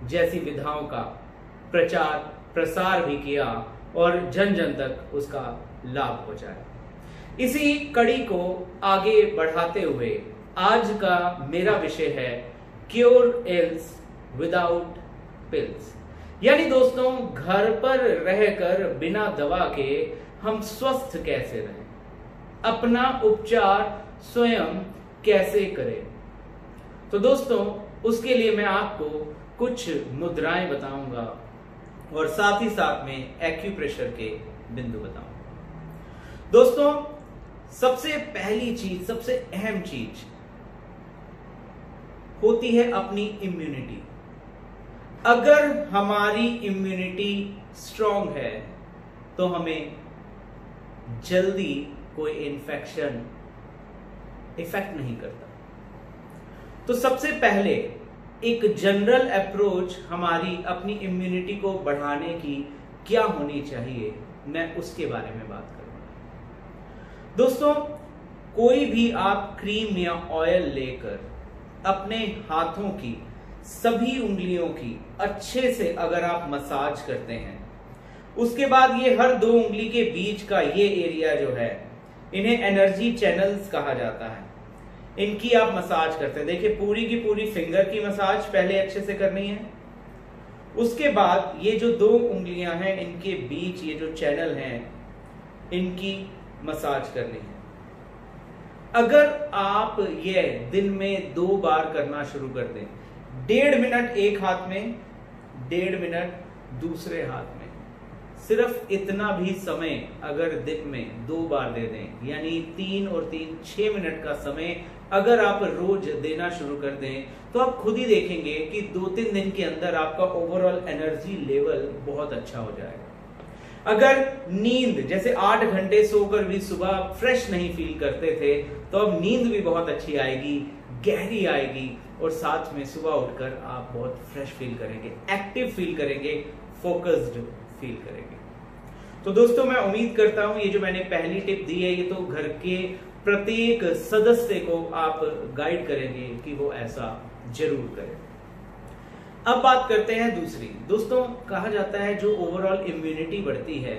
जैसी विधाओं का प्रचार प्रसार भी किया और जन जन तक उसका लाभ पहुंचाया। इसी कड़ी को आगे बढ़ाते हुए आज का मेरा विषय है क्योर इल्स विदाउट पिल्स, यानी दोस्तों घर पर रहकर बिना दवा के हम स्वस्थ कैसे रहें, अपना उपचार स्वयं कैसे करें। तो दोस्तों उसके लिए मैं आपको कुछ मुद्राएं बताऊंगा और साथ ही साथ में एक्यूप्रेशर के बिंदु बताऊंगा। दोस्तों सबसे पहली चीज, सबसे अहम चीज होती है अपनी इम्यूनिटी। अगर हमारी इम्यूनिटी स्ट्रांग है तो हमें जल्दी कोई इन्फेक्शन इफेक्ट नहीं करता। तो सबसे पहले एक जनरल अप्रोच हमारी अपनी इम्यूनिटी को बढ़ाने की क्या होनी चाहिए, मैं उसके बारे में बात करूंगा। दोस्तों कोई भी आप क्रीम या ऑयल लेकर अपने हाथों की सभी उंगलियों की अच्छे से अगर आप मसाज करते हैं, उसके बाद ये हर दो उंगली के बीच का ये एरिया जो है, इन्हें एनर्जी चैनल्स कहा जाता है, इनकी आप मसाज करते हैं। देखिए पूरी की पूरी फिंगर की मसाज पहले अच्छे से करनी है, उसके बाद ये जो दो उंगलियां हैं इनके बीच ये जो चैनल हैं इनकी मसाज करनी है। अगर आप ये दिन में 2 बार करना शुरू कर दें, 1.5 मिनट एक हाथ में, 1.5 मिनट दूसरे हाथ में, सिर्फ इतना भी समय अगर दिन में 2 बार दे दें, यानी 3 और 3 6 मिनट का समय अगर आप रोज देना शुरू कर दें, तो आप खुद ही देखेंगे कि 2-3 दिन के अंदर आपका ओवरऑल एनर्जी लेवल बहुत अच्छा हो जाएगा। अगर नींद, जैसे 8 घंटे सोकर भी सुबह फ्रेश नहीं फील करते थे, तो अब नींद भी बहुत अच्छी आएगी, गहरी आएगी और साथ में सुबह उठकर आप बहुत फ्रेश फील करेंगे, एक्टिव फील करेंगे, फोकस्ड फील करेंगे। तो दोस्तों मैं उम्मीद करता हूं ये जो मैंने पहली टिप दी है, ये तो घर के प्रत्येक सदस्य को आप गाइड करेंगे कि वो ऐसा जरूर करें। अब बात करते हैं दूसरी। दोस्तों कहा जाता है जो ओवरऑल इम्यूनिटी बढ़ती है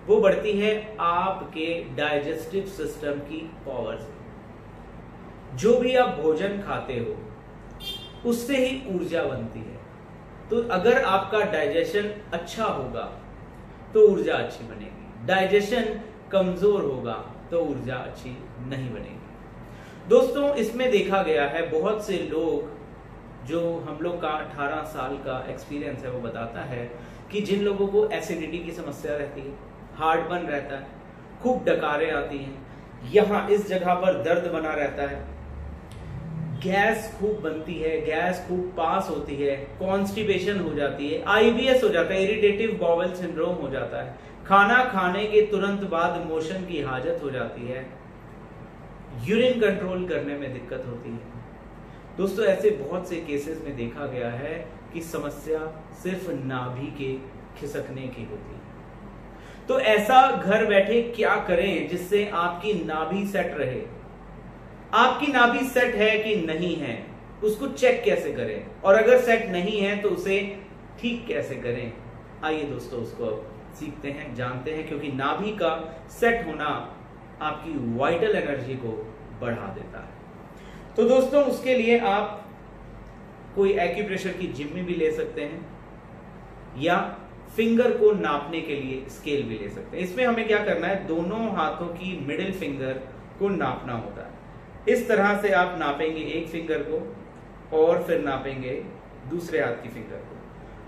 वो बढ़ती है आपके डाइजेस्टिव सिस्टम की पावर से। जो भी आप भोजन खाते हो उससे ही ऊर्जा बनती है। तो अगर आपका डाइजेशन अच्छा होगा तो ऊर्जा अच्छी बनेगी, डाइजेशन कमजोर होगा तो ऊर्जा अच्छी नहीं बनेगी। दोस्तों इसमें देखा गया है बहुत से लोग, जो हम लोग का 18 साल का एक्सपीरियंस है वो बताता है कि जिन लोगों को एसिडिटी की समस्या रहती है, हार्टबर्न रहता है, खूब डकारें आती हैं, यहां इस जगह पर दर्द बना रहता है, गैस खूब बनती है, गैस खूब पास होती है, कॉन्स्टिपेशन हो जाती है, आईबीएस हो जाता है, इरिटेटिव बाउल सिंड्रोम हो जाता है, खाना खाने के तुरंत बाद मोशन की हाजत हो जाती है, यूरिन कंट्रोल करने में दिक्कत होती है। दोस्तों ऐसे बहुत से केसेस में देखा गया है कि समस्या सिर्फ नाभि के खिसकने की होती है। तो ऐसा घर बैठे क्या करें जिससे आपकी नाभि सेट रहे। आपकी नाभि सेट है कि नहीं है उसको चेक कैसे करें, और अगर सेट नहीं है तो उसे ठीक कैसे करें। आइए दोस्तों उसको अब सीखते हैं, जानते हैं, क्योंकि नाभि का सेट होना आपकी वाइटल एनर्जी को बढ़ा देता है। तो दोस्तों उसके लिए आप कोई एक्यूप्रेशर की जिम्मी भी ले सकते हैं या फिंगर को नापने के लिए स्केल भी ले सकते हैं। इसमें हमें क्या करना है, दोनों हाथों की मिडिल फिंगर को नापना होता है। इस तरह से आप नापेंगे एक फिंगर को और फिर नापेंगे दूसरे हाथ की फिंगर को।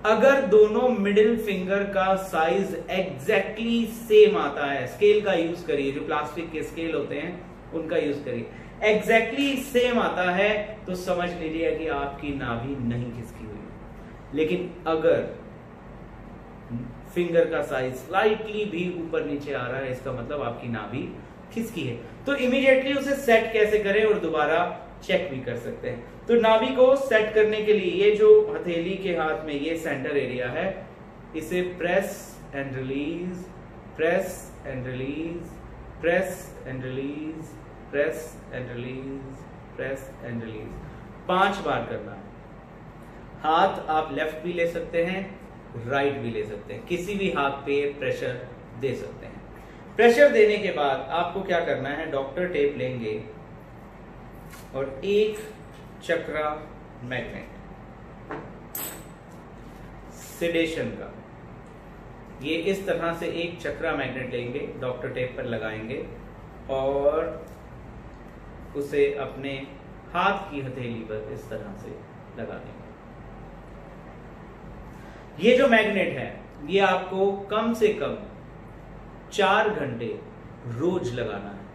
अगर दोनों मिडिल फिंगर का साइज एग्जैक्टली सेम आता है, स्केल का यूज करिए, जो प्लास्टिक के स्केल होते हैं उनका यूज करिए, एग्जैक्टली सेम आता है तो समझ लीजिए कि आपकी नाभि नहीं खिसकी हुई। लेकिन अगर फिंगर का साइज स्लाइटली भी ऊपर नीचे आ रहा है, इसका मतलब आपकी नाभि खिसकी है। तो इमीडिएटली उसे सेट कैसे करें और दोबारा चेक भी कर सकते हैं। तो नाभि को सेट करने के लिए ये जो हथेली के हाथ में ये सेंटर एरिया है, इसे press and release, press and release, press and release, press and release, press and release 5 बार करना है। हाथ आप लेफ्ट भी ले सकते हैं, राइट भी ले सकते हैं, किसी भी हाथ पे प्रेशर दे सकते हैं। प्रेशर देने के बाद आपको क्या करना है, डॉक्टर टेप लेंगे और एक चक्रा मैग्नेट सेडेशन का, ये इस तरह से एक चक्रा मैग्नेट लेंगे, डॉक्टर टेप पर लगाएंगे और उसे अपने हाथ की हथेली पर इस तरह से लगा देंगे। ये जो मैग्नेट है ये आपको कम से कम 4 घंटे रोज लगाना है।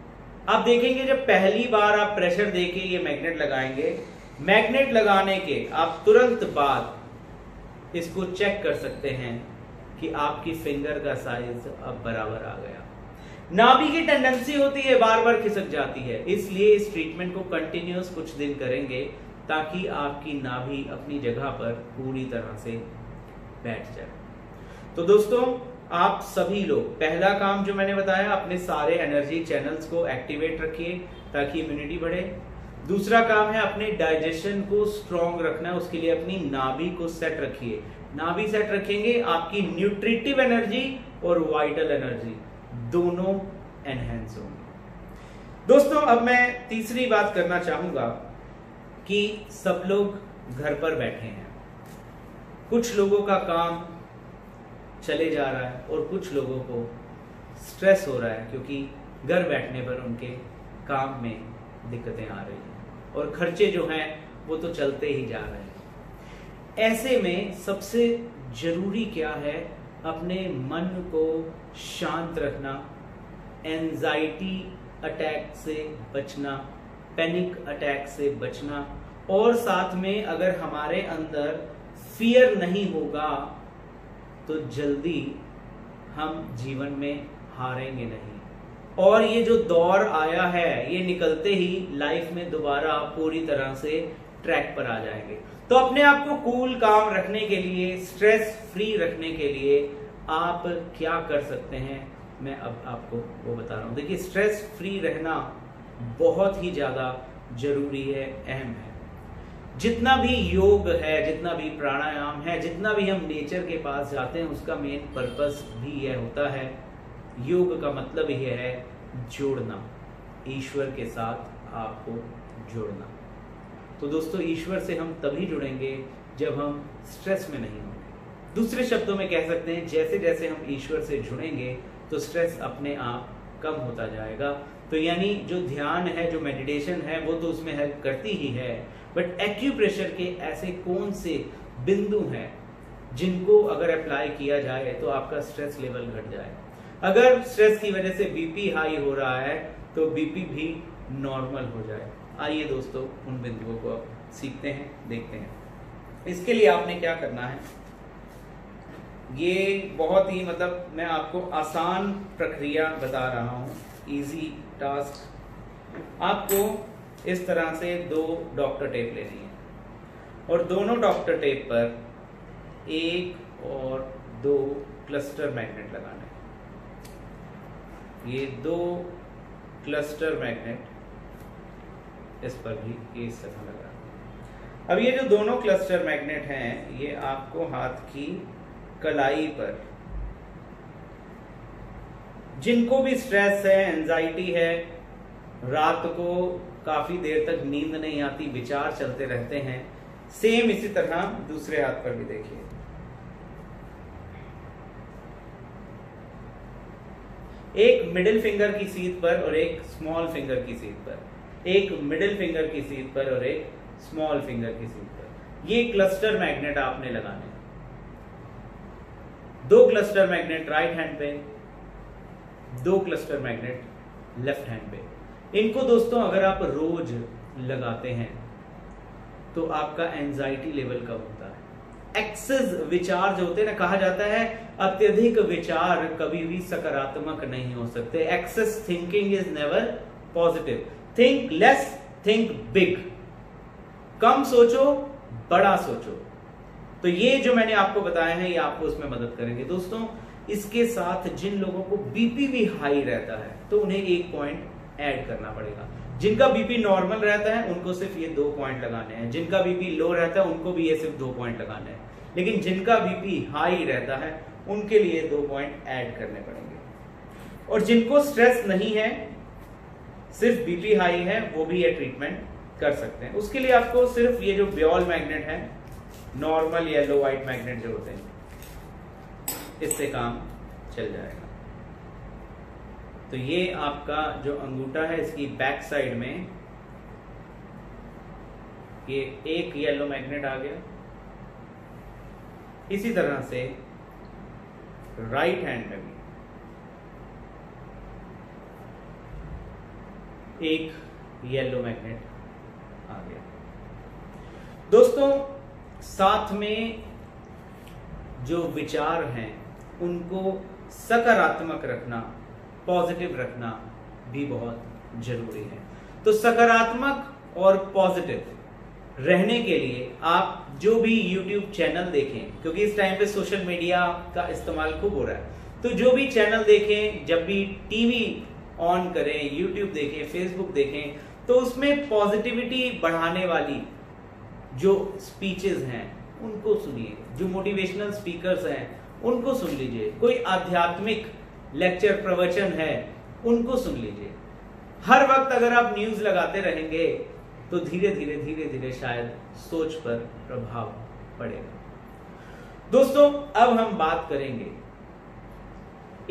आप देखेंगे जब पहली बार आप प्रेशर देके ये मैग्नेट लगाएंगे, मैग्नेट लगाने के आप तुरंत बाद इसको चेक कर सकते हैं कि आपकी फिंगर का साइज अब बराबर आ गया। नाभि की टेंडेंसी होती है बार बार खिसक जाती है, इसलिए इस ट्रीटमेंट को कंटिन्यूअस कुछ दिन करेंगे ताकि आपकी नाभि अपनी जगह पर पूरी तरह से बैठ जाए। तो दोस्तों आप सभी लोग, पहला काम जो मैंने बताया, अपने सारे एनर्जी चैनल्स को एक्टिवेट रखिए ताकि इम्यूनिटी बढ़े। दूसरा काम है अपने डाइजेशन को स्ट्रॉन्ग रखना है, उसके लिए अपनी नाभि को सेट रखिए। नाभि सेट रखेंगे, आपकी न्यूट्रिटिव एनर्जी और वाइटल एनर्जी दोनों एनहेंस होंगे। दोस्तों अब मैं तीसरी बात करना चाहूंगा कि सब लोग घर पर बैठे हैं, कुछ लोगों का काम चले जा रहा है और कुछ लोगों को स्ट्रेस हो रहा है क्योंकि घर बैठने पर उनके काम में दिक्कतें आ रही हैं और खर्चे जो हैं वो तो चलते ही जा रहे हैं। ऐसे में सबसे जरूरी क्या है, अपने मन को शांत रखना, एंजाइटी अटैक से बचना, पैनिक अटैक से बचना, और साथ में अगर हमारे अंदर फियर नहीं होगा तो जल्दी हम जीवन में हारेंगे नहीं। और ये जो दौर आया है ये निकलते ही लाइफ में दोबारा पूरी तरह से ट्रैक पर आ जाएंगे। तो अपने आप को कूल काम रखने के लिए, स्ट्रेस फ्री रखने के लिए आप क्या कर सकते हैं, मैं अब आपको वो बता रहा हूं। देखिए, स्ट्रेस फ्री रहना बहुत ही ज्यादा जरूरी है, अहम है। जितना भी योग है, जितना भी प्राणायाम है, जितना भी हम नेचर के पास जाते हैं, उसका मेन पर्पस भी यह होता है, योग का मतलब यह है जोड़ना, ईश्वर के साथ आपको जोड़ना। तो दोस्तों ईश्वर से हम तभी जुड़ेंगे जब हम स्ट्रेस में नहीं होंगे। दूसरे शब्दों में कह सकते हैं, जैसे जैसे हम ईश्वर से जुड़ेंगे तो स्ट्रेस अपने आप कम होता जाएगा। तो यानी जो ध्यान है, जो मेडिटेशन है, वो तो उसमें हेल्प करती ही है, बट एक्यूप्रेशर के ऐसे कौन से बिंदु हैं जिनको अगर अप्लाई किया जाए तो आपका स्ट्रेस लेवल घट जाए। अगर स्ट्रेस की वजह से बीपी हाई हो रहा है तो बीपी भी नॉर्मल हो जाए। आइए दोस्तों उन बिंदुओं को अब सीखते हैं, देखते हैं। इसके लिए आपने क्या करना है, ये बहुत ही मैं आपको आसान प्रक्रिया बता रहा हूं, इजी टास्क। आपको इस तरह से 2 डॉक्टर टेप लेनी है और दोनों डॉक्टर टेप पर 1 और 2 क्लस्टर मैग्नेट लगाने हैं। ये 2 क्लस्टर मैग्नेट इस पर भी ये इस तरह लगा। अब ये जो दोनों क्लस्टर मैग्नेट हैं ये आपको हाथ की कलाई पर, जिनको भी स्ट्रेस है, एंजाइटी है, रात को काफी देर तक नींद नहीं आती, विचार चलते रहते हैं, सेम इसी तरह दूसरे हाथ पर भी देखिए। एक मिडिल फिंगर की सीध पर और एक स्मॉल फिंगर की सीध पर, एक मिडिल फिंगर की सीध पर और एक स्मॉल फिंगर की सीध पर, ये क्लस्टर मैग्नेट आपने लगाने। 2 क्लस्टर मैग्नेट राइट हैंड पे, 2 क्लस्टर मैग्नेट लेफ्ट हैंड पे। इनको दोस्तों अगर आप रोज लगाते हैं तो आपका एंजाइटी लेवल कम होता है। एक्सेस विचार जो होते हैं ना, कहा जाता है अत्यधिक विचार कभी भी सकारात्मक नहीं हो सकते। Excess thinking is never positive. Think less, think big. कम सोचो, बड़ा सोचो। तो ये जो मैंने आपको बताया है ये आपको उसमें मदद करेंगे। दोस्तों इसके साथ जिन लोगों को बीपी भी हाई रहता है तो उन्हें एक पॉइंट ऐड करना पड़ेगा। जिनका बीपी नॉर्मल रहता है उनको सिर्फ ये 2 पॉइंट लगाने हैं, जिनका बीपी लो रहता है उनको भी ये सिर्फ 2 पॉइंट लगाने हैं, लेकिन जिनका बीपी हाई रहता है उनके लिए 2 पॉइंट ऐड करने पड़ेंगे। और जिनको स्ट्रेस नहीं है, सिर्फ बीपी हाई है, वो भी ये ट्रीटमेंट कर सकते हैं। उसके लिए आपको सिर्फ ये जो ब्योल मैग्नेट है, नॉर्मल येलो व्हाइट मैग्नेट जो होते हैं, इससे काम चल जाएगा। तो ये आपका जो अंगूठा है, इसकी बैक साइड में ये एक येलो मैग्नेट आ गया। इसी तरह से राइट हैंड में भी एक येलो मैग्नेट आ गया। दोस्तों, साथ में जो विचार हैं उनको सकारात्मक रखना, पॉजिटिव रखना भी बहुत जरूरी है। तो सकारात्मक और पॉजिटिव रहने के लिए आप जो भी YouTube चैनल देखें, क्योंकि इस टाइम पे सोशल मीडिया का इस्तेमाल खूब हो रहा है, तो जो भी चैनल देखें, जब भी टीवी ऑन करें, YouTube देखें, फेसबुक देखें, तो उसमें पॉजिटिविटी बढ़ाने वाली जो स्पीचेस हैं उनको सुनिए, जो मोटिवेशनल स्पीकर्स हैं उनको सुन लीजिए, कोई आध्यात्मिक लेक्चर प्रवचन है उनको सुन लीजिए। हर वक्त अगर आप न्यूज लगाते रहेंगे तो धीरे धीरे शायद सोच पर प्रभाव पड़ेगा। दोस्तों, अब हम बात करेंगे,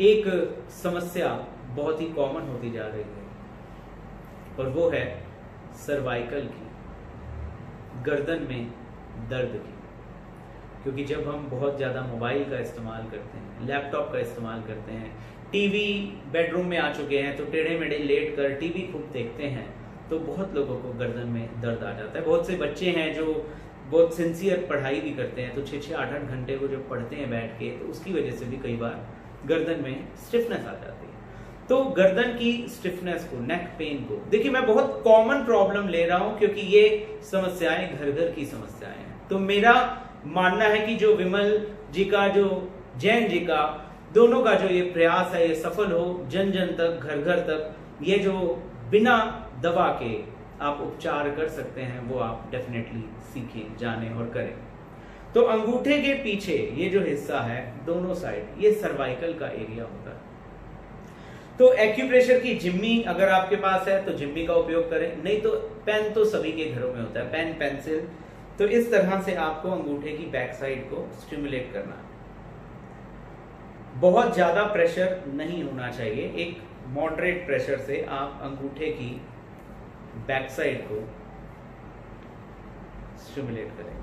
एक समस्या बहुत ही कॉमन होती जा रही है और वो है सर्वाइकल की, गर्दन में दर्द की। क्योंकि जब हम बहुत ज्यादा मोबाइल का इस्तेमाल करते हैं, लैपटॉप का इस्तेमाल करते हैं, टीवी बेडरूम में आ चुके हैं तो टेढ़े मेढ़े लेट कर टीवी खूब देखते हैं, तो बहुत लोगों को गर्दन में दर्द आ जाता है। बहुत से बच्चे हैं जो बहुत सिंसियर पढ़ाई भी करते हैं, तो 6-6, 8-8 घंटे को जब पढ़ते हैं बैठ के, तो उसकी वजह से भी कई बार गर्दन में स्टिफनेस आ जाती है। तो गर्दन की स्टिफनेस को, नेक पेन को, देखिए मैं बहुत कॉमन प्रॉब्लम ले रहा हूं क्योंकि ये समस्याएं घर घर की समस्याएं हैं। तो मेरा मानना है कि जो विमल जी का, जो जैन जी का, दोनों का जो ये प्रयास है ये सफल हो, जन जन तक, घर घर तक, ये जो बिना दवा के आप उपचार कर सकते हैं वो आप डेफिनेटली सीखें, जानें और करें। तो अंगूठे के पीछे ये जो हिस्सा है, दोनों साइड, ये सर्वाइकल का एरिया होता है। तो एक्यूप्रेशर की जिम्मी अगर आपके पास है तो जिम्मी का उपयोग करें, नहीं तो पेन तो सभी के घरों में होता है, पेन, पेंसिल। तो इस तरह से आपको अंगूठे की बैक साइड को स्टिमुलेट करना है। बहुत ज्यादा प्रेशर नहीं होना चाहिए, एक मॉडरेट प्रेशर से आप अंगूठे की बैक साइड को स्टिमुलेट करेंगे।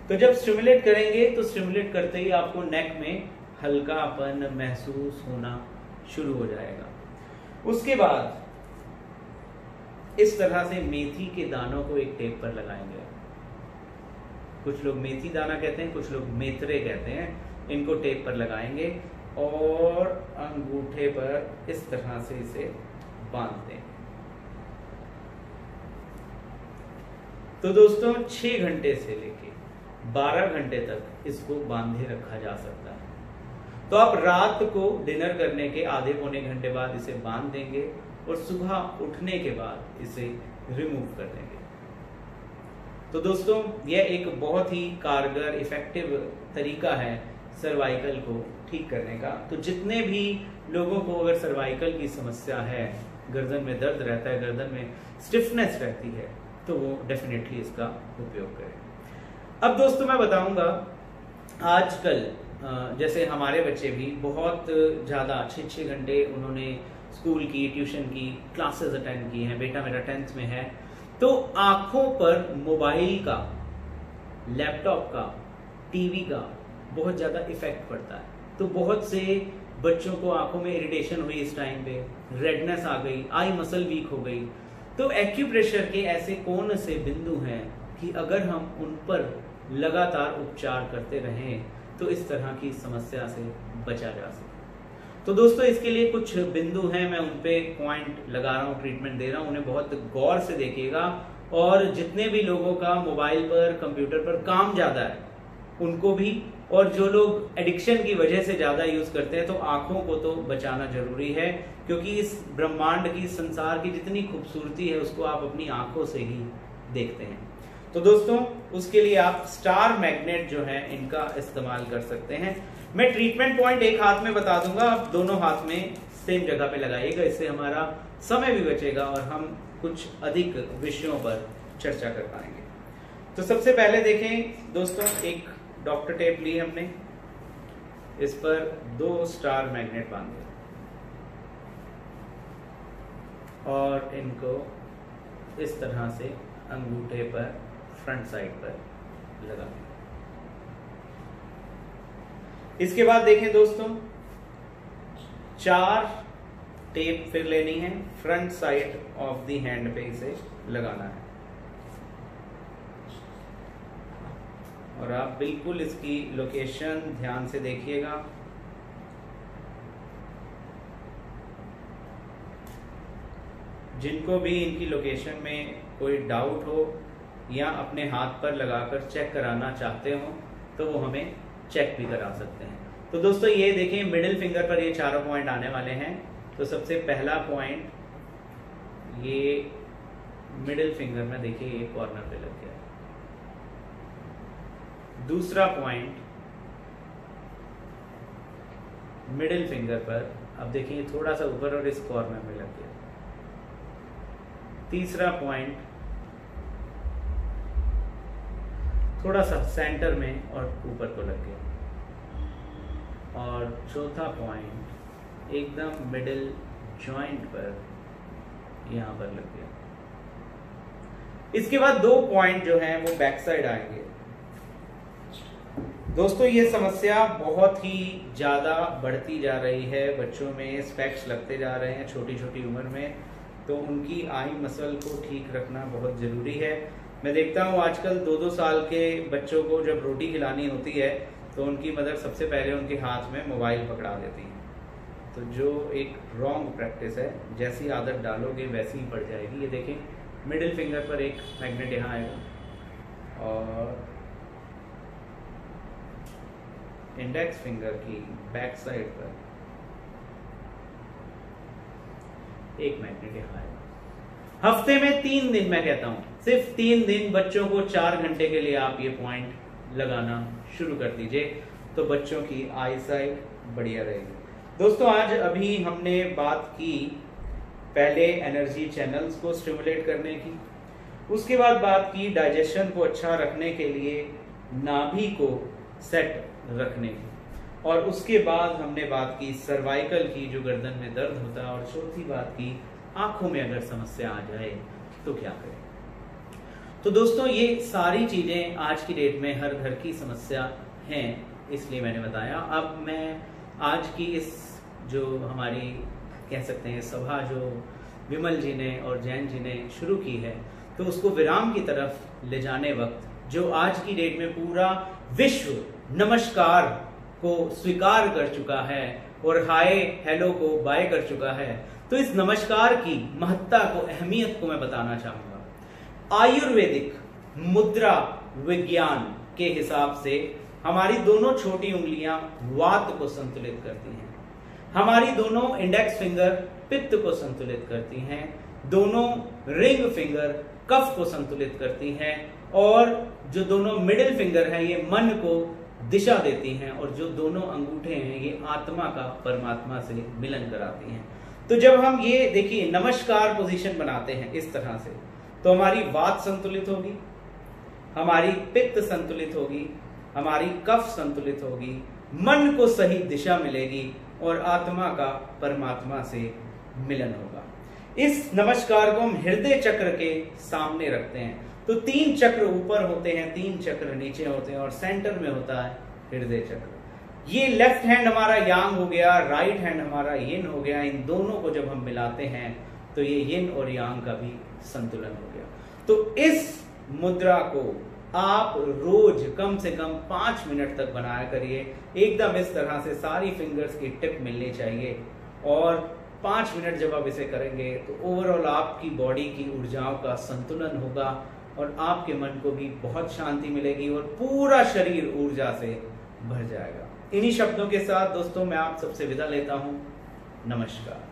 तो जब स्टिमुलेट करेंगे तो स्टिमुलेट करते ही आपको नेक में हल्कापन महसूस होना शुरू हो जाएगा। उसके बाद इस तरह से मेथी के दानों को एक टेप पर लगाएंगे। कुछ लोग मेथी दाना कहते हैं, कुछ लोग मेथरे कहते हैं। इनको टेप पर लगाएंगे और अंगूठे पर इस तरह से इसे बांध दें। तो दोस्तों 6 घंटे से लेके 12 घंटे तक इसको बांधे रखा जा सकता है। तो आप रात को डिनर करने के आधे पौने घंटे बाद इसे बांध देंगे और सुबह उठने के बाद इसे रिमूव कर देंगे। तो दोस्तों यह एक बहुत ही कारगर, इफेक्टिव तरीका है सर्वाइकल को ठीक करने का। तो जितने भी लोगों को अगर सर्वाइकल की समस्या है, गर्दन में दर्द रहता है, गर्दन में स्टिफनेस रहती है, तो वो डेफिनेटली इसका उपयोग करें। अब दोस्तों मैं बताऊंगा, आजकल जैसे हमारे बच्चे भी बहुत ज़्यादा 6-6 घंटे उन्होंने स्कूल की, ट्यूशन की क्लासेस अटेंड की हैं। बेटा मेरा 10th में है, तो आंखों पर मोबाइल का, लैपटॉप का, टीवी का बहुत ज़्यादा इफेक्ट पड़ता है। तो बहुत से बच्चों को आंखों में इरिटेशन हुई, इस टाइम पे रेडनेस आ गई, आई मसल वीक हो गई। तो एक्यूप्रेशर के ऐसे कौन से बिंदु हैं कि अगर हम उन पर लगातार उपचार करते रहें तो इस तरह की समस्या से बचा जा सके। तो दोस्तों इसके लिए कुछ बिंदु हैं, मैं उन पे पॉइंट लगा रहा हूँ, ट्रीटमेंट दे रहा हूँ, उन्हें बहुत गौर से देखिएगा। और जितने भी लोगों का मोबाइल पर, कंप्यूटर पर काम ज्यादा है, उनको भी, और जो लोग एडिक्शन की वजह से ज्यादा यूज करते हैं तो आंखों को तो बचाना जरूरी है, क्योंकि इस ब्रह्मांड की, संसार की जितनी खूबसूरती है उसको आप अपनी आंखों से ही देखते हैं। तो दोस्तों उसके लिए आप स्टार मैग्नेट जो है इनका इस्तेमाल कर सकते हैं। मैं ट्रीटमेंट पॉइंट एक हाथ में बता दूंगा, आप दोनों हाथ में सेम जगह पे लगाइएगा, इससे हमारा समय भी बचेगा और हम कुछ अधिक विषयों पर चर्चा कर पाएंगे। तो सबसे पहले देखें दोस्तों, एक डॉक्टर टेप ली हमने, इस पर 2 स्टार मैग्नेट बांधे और इनको इस तरह से अंगूठे पर फ्रंट साइड पर लगा दें। इसके बाद देखें दोस्तों, 4 टेप फिर लेनी है, front side of the hand पे इसे लगाना है और आप बिल्कुल इसकी लोकेशन ध्यान से देखिएगा। जिनको भी इनकी लोकेशन में कोई डाउट हो या अपने हाथ पर लगाकर चेक कराना चाहते हो तो वो हमें चेक भी करा सकते हैं। तो दोस्तों ये देखिए, मिडिल फिंगर पर ये 4 पॉइंट आने वाले हैं। तो सबसे पहला पॉइंट ये मिडिल फिंगर में देखिए ये कॉर्नर पे लग गया। दूसरा पॉइंट मिडिल फिंगर पर, अब देखिए थोड़ा सा ऊपर और इस कॉर्नर में लग गया। तीसरा पॉइंट थोड़ा सा सेंटर में और ऊपर को लग गया। और चौथा पॉइंट एकदम मिडिल जॉइंट पर यहां पर लग गया। इसके बाद 2 पॉइंट जो हैं वो बैक साइड आएंगे। दोस्तों ये समस्या बहुत ही ज्यादा बढ़ती जा रही है, बच्चों में स्पेक्स लगते जा रहे हैं छोटी छोटी उम्र में, तो उनकी आई मसल को ठीक रखना बहुत जरूरी है। मैं देखता हूँ आजकल 2-2 साल के बच्चों को जब रोटी खिलानी होती है तो उनकी मदर सबसे पहले उनके हाथ में मोबाइल पकड़ा देती है, तो जो एक रॉन्ग प्रैक्टिस है, जैसी आदत डालोगे वैसी ही पड़ जाएगी। ये देखें मिडिल फिंगर पर एक मैग्नेट यहाँ आएगा और इंडेक्स फिंगर की बैक साइड पर एक मैग्नेट यहाँ आएगा। हफ्ते में 3 दिन, मैं कहता हूं सिर्फ 3 दिन बच्चों को 4 घंटे के लिए आप ये पॉइंट लगाना शुरू कर दीजिए, तो बच्चों की आई साइट बढ़िया रहेगी। दोस्तों आज अभी हमने बात की पहले एनर्जी चैनल्स को स्टिमुलेट करने की, उसके बाद बात की डाइजेशन को अच्छा रखने के लिए नाभि को सेट रखने की, और उसके बाद हमने बात की सर्वाइकल की, जो गर्दन में दर्द होता है, और चौथी बात की आंखों में अगर समस्या आ जाए तो क्या करें। तो दोस्तों ये सारी चीजें आज की डेट में हर घर की समस्या हैं, इसलिए मैंने बताया। अब मैं आज की इस जो हमारी कह सकते हैं सभा जो विमल जी ने और जैन जी ने शुरू की है, तो उसको विराम की तरफ ले जाने वक्त जो आज की डेट में पूरा विश्व नमस्कार को स्वीकार कर चुका है और हाय हेलो को बाय कर चुका है, तो इस नमस्कार की महत्ता को, अहमियत को मैं बताना चाहूंगा। आयुर्वेदिक मुद्रा विज्ञान के हिसाब से हमारी दोनों छोटी उंगलियां वात को संतुलित करती हैं, हमारी दोनों इंडेक्स फिंगर पित्त को संतुलित करती हैं, दोनों रिंग फिंगर कफ को संतुलित करती हैं, और जो दोनों मिडिल फिंगर है ये मन को दिशा देती हैं, और जो दोनों अंगूठे हैं ये आत्मा का परमात्मा से मिलन कराती हैं। तो जब हम ये देखिए नमस्कार पोजीशन बनाते हैं इस तरह से, तो हमारी वात संतुलित होगी, हमारी पित्त संतुलित होगी, हमारी कफ संतुलित होगी, मन को सही दिशा मिलेगी और आत्मा का परमात्मा से मिलन होगा। इस नमस्कार को हम हृदय चक्र के सामने रखते हैं, तो 3 चक्र ऊपर होते हैं, 3 चक्र नीचे होते हैं, और सेंटर में होता है हृदय चक्र। ये लेफ्ट हैंड हमारा यांग हो गया, राइट हैंड हमारा यिन हो गया। इन दोनों को जब हम मिलाते हैं तो ये यिन और यांग का भी संतुलन हो गया। तो इस मुद्रा को आप रोज कम से कम 5 मिनट तक बनाया करिए। एकदम इस तरह से सारी फिंगर्स की टिप मिलनी चाहिए, और 5 मिनट जब आप इसे करेंगे तो ओवरऑल आपकी बॉडी की ऊर्जाओं का संतुलन होगा, और आपके मन को भी बहुत शांति मिलेगी और पूरा शरीर ऊर्जा से भर जाएगा। इन्हीं शब्दों के साथ दोस्तों मैं आप सबसे विदा लेता हूं। नमस्कार।